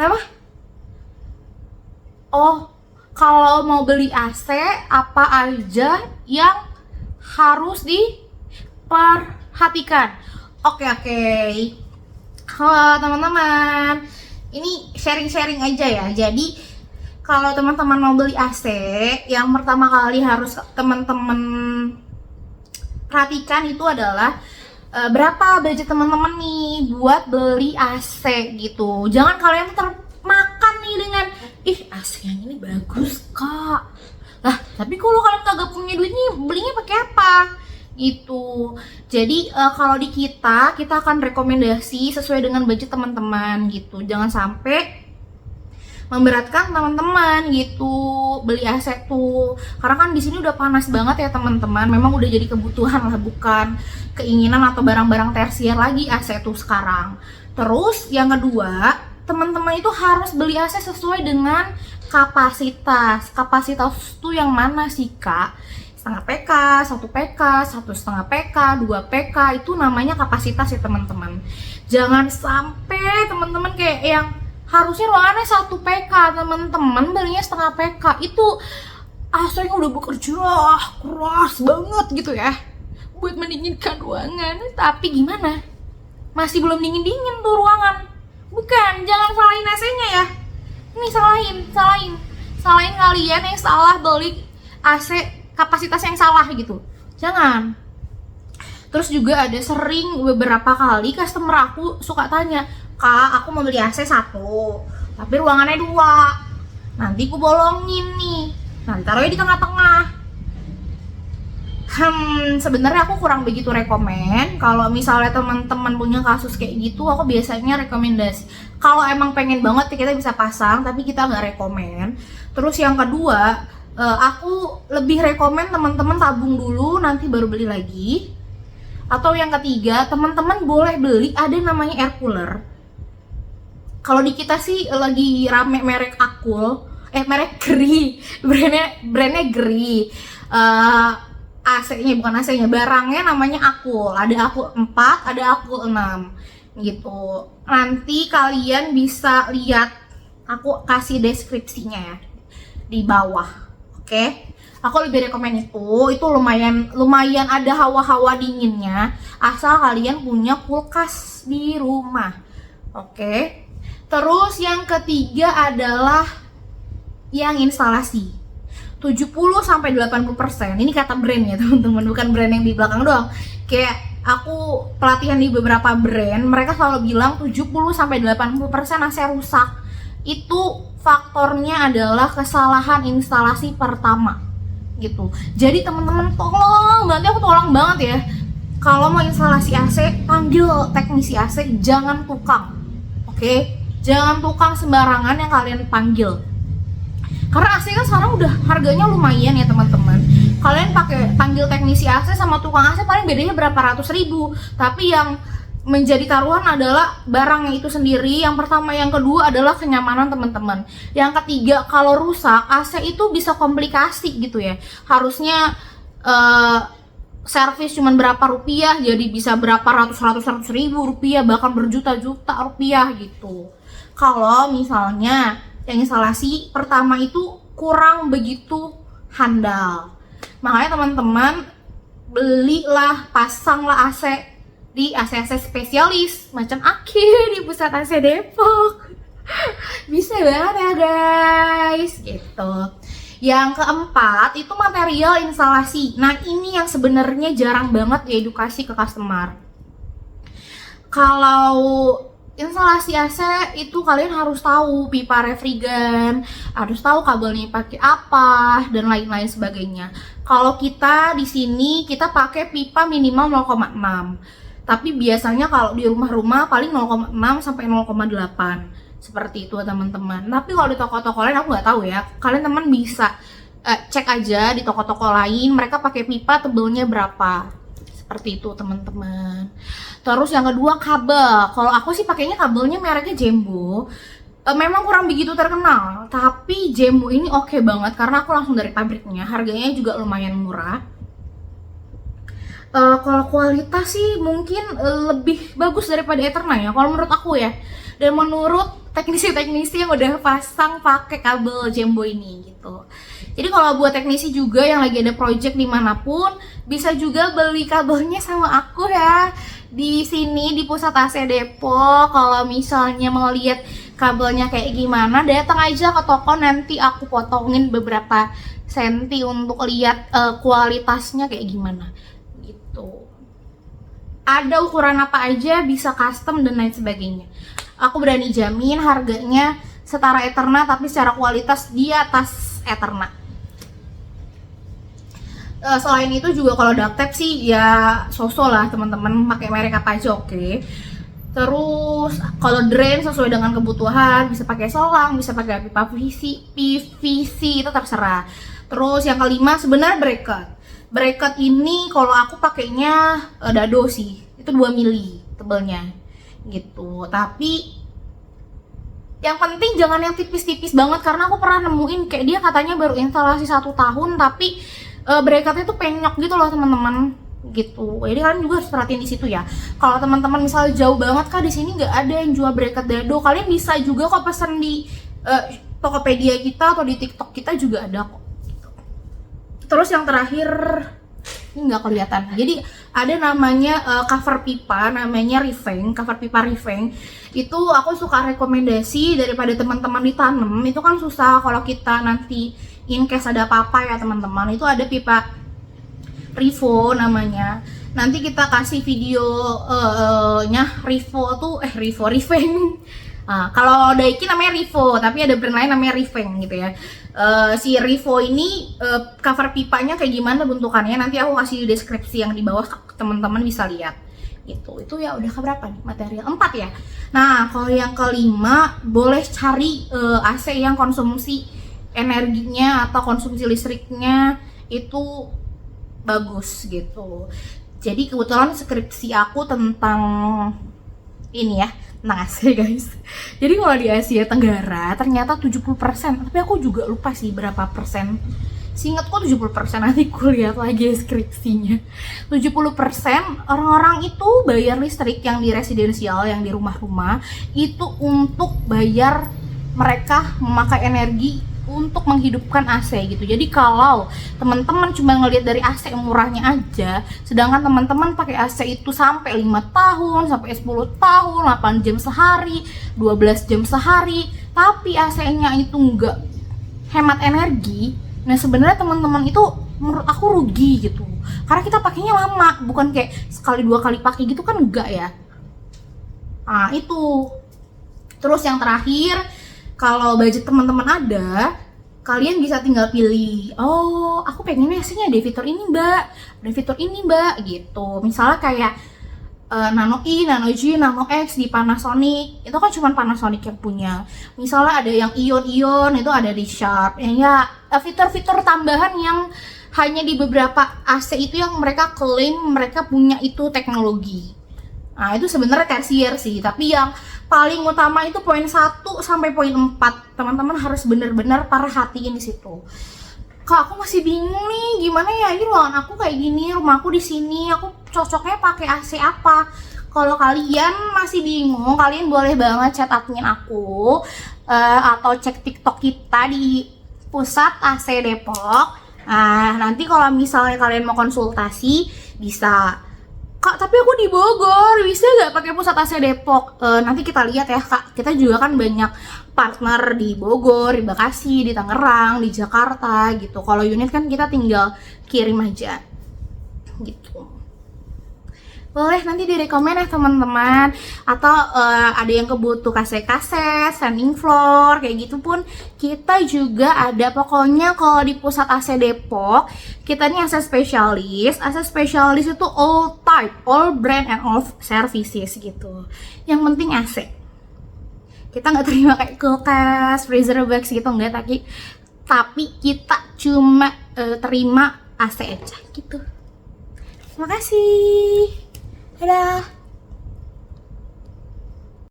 Kenapa? Oh, kalau mau beli AC apa aja yang harus diperhatikan? Oke. Halo teman-teman, ini sharing-sharing aja ya. Jadi kalau teman-teman mau beli AC, yang pertama kali harus teman-teman perhatikan itu adalah berapa budget teman-teman nih buat beli AC gitu. Jangan kalian termakan nih dengan AC yang ini bagus kak. Lah, tapi kalau kalian kagak punya duitnya belinya pakai apa? Gitu. Jadi kalau di kita akan rekomendasi sesuai dengan budget teman-teman gitu. Jangan sampai memberatkan teman-teman gitu beli AC tuh, karena kan di sini udah panas banget ya teman-teman. Memang udah jadi kebutuhan lah, bukan keinginan atau barang-barang tersier lagi AC tuh sekarang. Terus yang kedua, teman-teman itu harus beli AC sesuai dengan kapasitas. Kapasitas tuh yang mana sih kak? Setengah PK, 1 PK, 1,5 PK, 2 PK, itu namanya kapasitas ya teman-teman. Jangan sampai teman-teman kayak yang harusnya ruangannya 1 PK, teman-teman belinya setengah PK. Itu AC-nya udah bekerja keras banget gitu ya buat mendinginkan ruangan, tapi gimana? Masih belum dingin-dingin tuh ruangan. Bukan, jangan salahin AC-nya ya. Ini salahin kalian yang salah beli AC kapasitas yang salah gitu. Jangan. Terus juga ada sering beberapa kali customer aku suka tanya, kak aku mau beli AC 1 tapi ruangannya 2, nanti aku bolongin nih, nanti taruhnya di tengah-tengah. Sebenarnya aku kurang begitu rekomen. Kalau misalnya teman-teman punya kasus kayak gitu, aku biasanya rekomendasi kalau emang pengen banget kita bisa pasang, tapi kita nggak rekomen. Terus yang kedua, aku lebih rekomen teman-teman tabung dulu nanti baru beli lagi. Atau yang ketiga, teman-teman boleh beli ada namanya air cooler. Kalau di kita sih lagi rame merek Akul, merek Gri, brandnya Gri. AC-nya bukan AC-nya, barangnya namanya Akul. Ada Akul 4, ada Akul 6 gitu. Nanti kalian bisa lihat, aku kasih deskripsinya ya di bawah. Oke? Aku lebih rekomen itu lumayan ada hawa-hawa dinginnya, asal kalian punya kulkas di rumah. Oke? Terus yang ketiga adalah yang instalasi. 70-80%. Ini kata brand ya teman-teman, bukan brand yang di belakang doang. Kayak aku pelatihan di beberapa brand, mereka selalu bilang 70-80% AC rusak. Itu faktornya adalah kesalahan instalasi pertama gitu. Jadi teman-teman tolong banget ya, kalau mau instalasi AC panggil teknisi AC, jangan tukang. Oke? Jangan tukang sembarangan yang kalian panggil. Karena AC kan sekarang udah harganya lumayan ya teman-teman. Kalian panggil teknisi AC sama tukang AC paling bedanya berapa ratus ribu. Tapi yang menjadi taruhan adalah barangnya itu sendiri. Yang pertama, yang kedua adalah kenyamanan teman-teman. Yang ketiga, kalau rusak AC itu bisa komplikasi gitu ya. Harusnya servis cuma berapa rupiah jadi bisa berapa ratus ribu rupiah, bahkan berjuta-juta rupiah gitu. Kalau misalnya yang instalasi pertama itu kurang begitu handal, makanya teman-teman belilah, pasanglah AC di AC-AC spesialis macam Aki di pusat AC Depok. Bisa banget ya guys gitu. Yang keempat itu material instalasi. Nah ini yang sebenarnya jarang banget diedukasi ke customer. Kalau instalasi AC itu kalian harus tahu pipa refrigan, harus tahu kabelnya pakai apa dan lain-lain sebagainya. Kalau kita di sini kita pakai pipa minimal 0,6. Tapi biasanya kalau di rumah-rumah paling 0,6 sampai 0,8 seperti itu teman-teman. Tapi kalau di toko-toko lain aku nggak tahu ya. Kalian teman bisa cek aja di toko-toko lain mereka pakai pipa tebelnya berapa. Seperti itu teman-teman. Terus yang kedua kabel. Kalau aku sih pakainya kabelnya mereknya Jembo. Memang kurang begitu terkenal, tapi Jembo ini oke banget karena aku langsung dari pabriknya. Harganya juga lumayan murah. Kalau kualitas sih mungkin lebih bagus daripada Eterna ya kalau menurut aku ya. Dan menurut teknisi-teknisi yang udah pasang pakai kabel Jembo ini gitu. Jadi kalau buat teknisi juga yang lagi ada project dimanapun, bisa juga beli kabelnya sama aku ya. Di sini di pusat AC Depok, kalau misalnya mau lihat kabelnya kayak gimana, datang aja ke toko, nanti aku potongin beberapa senti untuk lihat kualitasnya kayak gimana gitu. Ada ukuran apa aja, bisa custom dan lain sebagainya. Aku berani jamin harganya setara Eterna, tapi secara kualitas di atas Eterna. Selain itu juga kalau duct tape sih ya so-so lah teman-teman, pakai merek apa aja oke. Terus kalau drain sesuai dengan kebutuhan, bisa pakai selang, bisa pakai pipa PVC itu terserah. Terus yang kelima sebenarnya bracket. Bracket ini kalau aku pakainya dado sih, itu 2 mili tebelnya gitu. Tapi yang penting jangan yang tipis-tipis banget, karena aku pernah nemuin kayak dia katanya baru instalasi 1 tahun tapi bracketnya tuh penyok gitu loh teman-teman gitu. Jadi kalian juga harus perhatiin di situ ya. Kalau teman-teman misalnya jauh banget kah, di sini nggak ada yang jual bracket dado, kalian bisa juga kok pesen di Tokopedia kita atau di TikTok kita juga ada kok. Terus yang terakhir ini nggak kelihatan. Jadi ada namanya cover pipa, namanya Rifeng, cover pipa Rifeng. Itu aku suka rekomendasi daripada teman-teman ditanam. Itu kan susah kalau kita nanti in case ada apa-apa ya teman-teman. Itu ada pipa Rivo namanya. Nanti kita kasih videonya Rivo tuh Rifeng. Nah, kalau Daikin namanya Rivo, tapi ada brand lain namanya Rifeng gitu ya. Si Rivo ini cover pipanya kayak gimana bentukannya, nanti aku kasih di deskripsi yang di bawah, teman-teman bisa lihat gitu. Itu ya udah keberapa nih material 4 ya. Nah kalau yang kelima, boleh cari AC yang konsumsi energinya atau konsumsi listriknya itu bagus gitu. Jadi kebetulan skripsi aku tentang ini ya, tentang AC guys. Jadi kalau di Asia Tenggara ternyata 70%, tapi aku juga lupa sih berapa persen. Seingatku 70%, nanti kulihat lagi skripsinya. 70% orang-orang itu bayar listrik yang di residensial, yang di rumah-rumah, itu untuk bayar mereka memakai energi untuk menghidupkan AC gitu. Jadi kalau teman-teman cuma ngelihat dari AC murahnya aja, sedangkan teman-teman pakai AC itu sampai 5 tahun, sampai 10 tahun, 8 jam sehari, 12 jam sehari, tapi AC-nya itu enggak hemat energi. Nah sebenarnya teman-teman itu menurut aku rugi gitu. Karena kita pakainya lama, bukan kayak sekali 2 kali pakai gitu kan, enggak ya. Nah itu. Terus yang terakhir, kalau budget teman-teman ada, kalian bisa tinggal pilih, oh aku pengennya AC-nya ada fitur ini mbak, ada fitur ini mbak gitu. Misalnya kayak Nano I, Nano G, Nano X di Panasonic, itu kan cuma Panasonic yang punya. Misalnya ada yang ion-ion, itu ada di Sharp. Ya fitur-fitur tambahan yang hanya di beberapa AC itu yang mereka klaim mereka punya itu teknologi. Nah itu sebenarnya tersier sih, tapi yang paling utama itu poin 1 sampai poin 4. Teman-teman harus benar-benar perhatiin di situ. Kak, aku masih bingung nih, gimana ya, ini ruangan aku kayak gini, rumahku di sini, aku cocoknya pakai AC apa? Kalau kalian masih bingung, kalian boleh banget chat admin aku atau cek TikTok kita di Pusat AC Depok. Nah, nanti kalau misalnya kalian mau konsultasi bisa. Kak, tapi aku di Bogor, bisa nggak pakai Pusat AC Depok? Nanti kita lihat ya kak, kita juga kan banyak partner di Bogor, di Bekasi, di Tangerang, di Jakarta gitu. Kalau unit kan kita tinggal kirim aja gitu. Boleh nanti direkomend ya teman-teman. Atau ada yang kebutuh kaset-kaset, standing floor, kayak gitu pun kita juga ada. Pokoknya kalau di Pusat AC Depok, kita nih AC spesialis. AC spesialis itu all type, all brand and all services gitu. Yang penting AC. Kita nggak terima kayak kulkas, freezer box gitu, enggak, tapi kita cuma terima AC aja gitu. Terima kasih. Dadah.